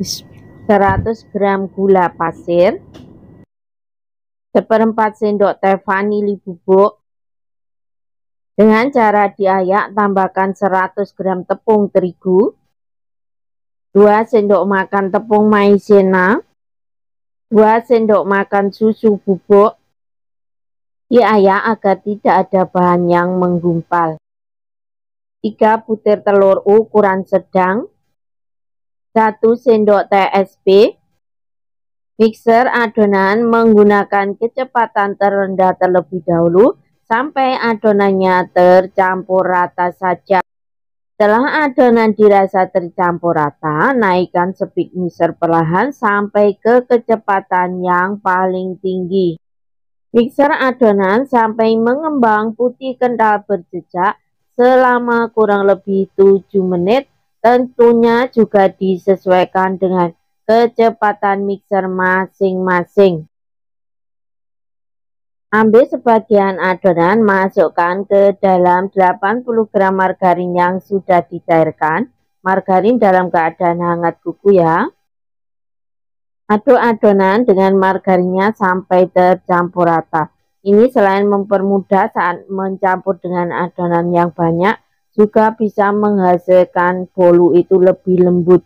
100 gram gula pasir, 1/4 sendok teh vanili bubuk. Dengan cara diayak, tambahkan 100 gram tepung terigu, 2 sendok makan tepung maizena, 2 sendok makan susu bubuk. Diayak agar tidak ada bahan yang menggumpal. 3 butir telur ukuran sedang, 1 sendok teh SP. Mixer adonan menggunakan kecepatan terendah terlebih dahulu sampai adonannya tercampur rata saja. Setelah adonan dirasa tercampur rata, naikkan speed mixer perlahan sampai ke kecepatan yang paling tinggi. Mixer adonan sampai mengembang putih kental berjejak selama kurang lebih 7 menit. Tentunya juga disesuaikan dengan kecepatan mixer masing-masing. Ambil sebagian adonan, masukkan ke dalam 80 gram margarin yang sudah dicairkan. Margarin dalam keadaan hangat kuku ya. Aduk adonan dengan margarinnya sampai tercampur rata. Ini selain mempermudah saat mencampur dengan adonan yang banyak, juga bisa menghasilkan bolu itu lebih lembut.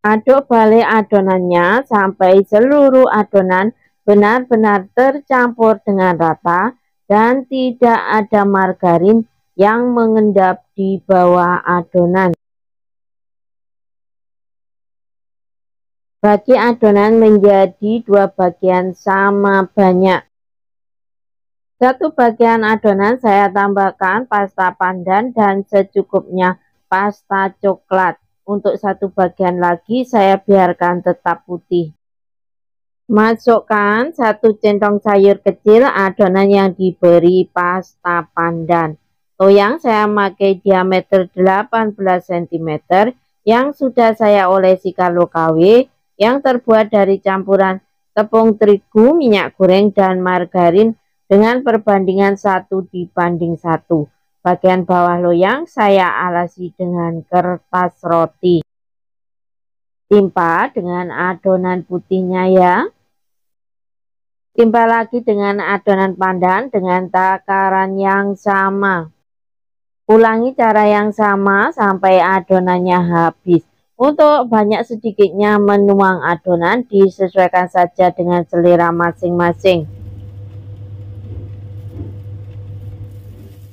Aduk balik adonannya sampai seluruh adonan benar-benar tercampur dengan rata dan tidak ada margarin yang mengendap di bawah adonan. Bagi adonan menjadi 2 bagian sama banyak. 1 bagian adonan saya tambahkan pasta pandan dan secukupnya pasta coklat. Untuk 1 bagian lagi saya biarkan tetap putih. Masukkan 1 centong sayur kecil adonan yang diberi pasta pandan. Loyang saya pakai diameter 18 cm yang sudah saya olesi kalo KW, yang terbuat dari campuran tepung terigu, minyak goreng, dan margarin dengan perbandingan 1:1. Bagian bawah loyang saya alasi dengan kertas roti. Timpa dengan adonan putihnya ya. Timpa lagi dengan adonan pandan dengan takaran yang sama. Ulangi cara yang sama sampai adonannya habis. Untuk banyak sedikitnya menuang adonan disesuaikan saja dengan selera masing-masing.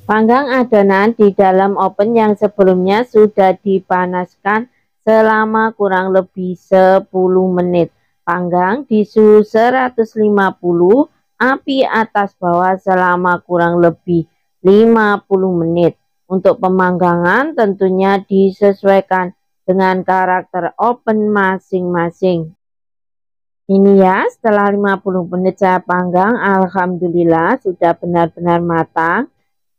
Panggang adonan di dalam oven yang sebelumnya sudah dipanaskan selama kurang lebih 10 menit. Panggang di suhu 150, api atas bawah selama kurang lebih 50 menit. Untuk pemanggangan tentunya disesuaikan dengan karakter oven masing-masing. Ini ya, setelah 50 menit saya panggang, alhamdulillah sudah benar-benar matang.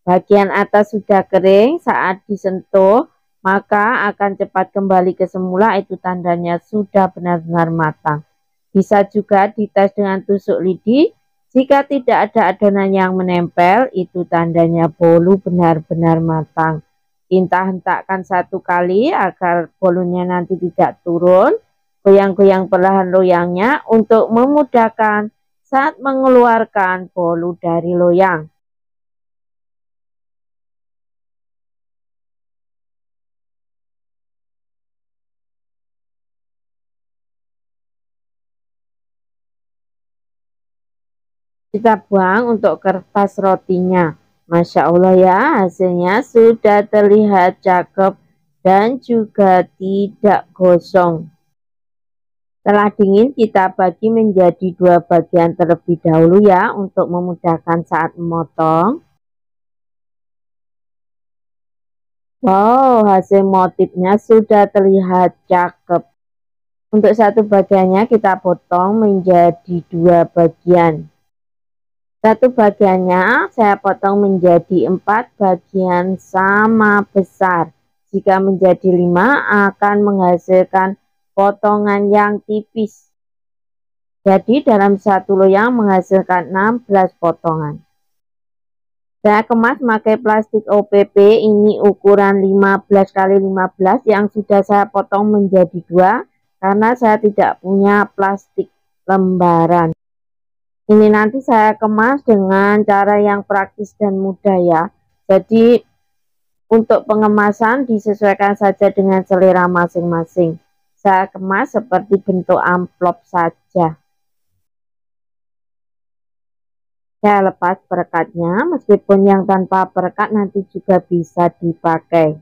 Bagian atas sudah kering, saat disentuh maka akan cepat kembali ke semula, itu tandanya sudah benar-benar matang. Bisa juga dites dengan tusuk lidi. Jika tidak ada adonan yang menempel, itu tandanya bolu benar-benar matang. Hentak-hentakkan 1 kali agar bolunya nanti tidak turun. Goyang-goyang perlahan loyangnya untuk memudahkan saat mengeluarkan bolu dari loyang. Kita buang untuk kertas rotinya. Masya Allah ya, hasilnya sudah terlihat cakep dan juga tidak gosong. Setelah dingin kita bagi menjadi 2 bagian terlebih dahulu ya, untuk memudahkan saat memotong. Wow, hasil motifnya sudah terlihat cakep. Untuk 1 bagiannya kita potong menjadi 2 bagian. 1 bagiannya saya potong menjadi 4 bagian sama besar. Jika menjadi 5 akan menghasilkan potongan yang tipis. Jadi dalam 1 loyang menghasilkan 16 potongan. Saya kemas pakai plastik OPP, ini ukuran 15 kali 15 yang sudah saya potong menjadi 2 karena saya tidak punya plastik lembaran. Ini nanti saya kemas dengan cara yang praktis dan mudah ya. Jadi untuk pengemasan disesuaikan saja dengan selera masing-masing. Saya kemas seperti bentuk amplop saja. Saya lepas perekatnya, meskipun yang tanpa perekat nanti juga bisa dipakai.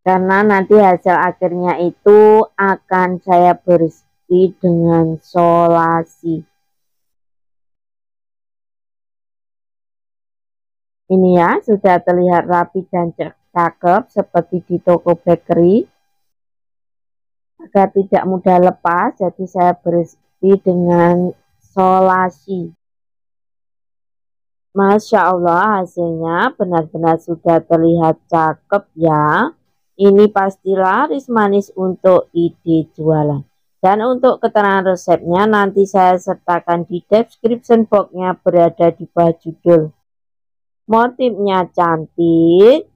Karena nanti hasil akhirnya itu akan saya bersih dengan solasi. Ini ya, sudah terlihat rapi dan cakep seperti di toko bakery. Agar tidak mudah lepas, jadi saya bersih dengan solasi. Masya Allah, hasilnya benar-benar sudah terlihat cakep ya. Ini pasti laris manis untuk ide jualan. Dan untuk keterangan resepnya nanti saya sertakan di description box-nya berada di bawah judul. Motifnya cantik,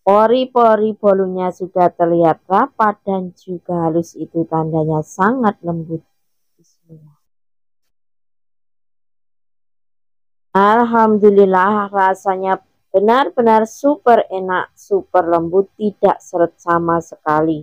pori-pori bolunya sudah terlihat rapat dan juga halus, itu tandanya sangat lembut. Bismillah. Alhamdulillah, rasanya benar-benar super enak, super lembut, tidak seret sama sekali.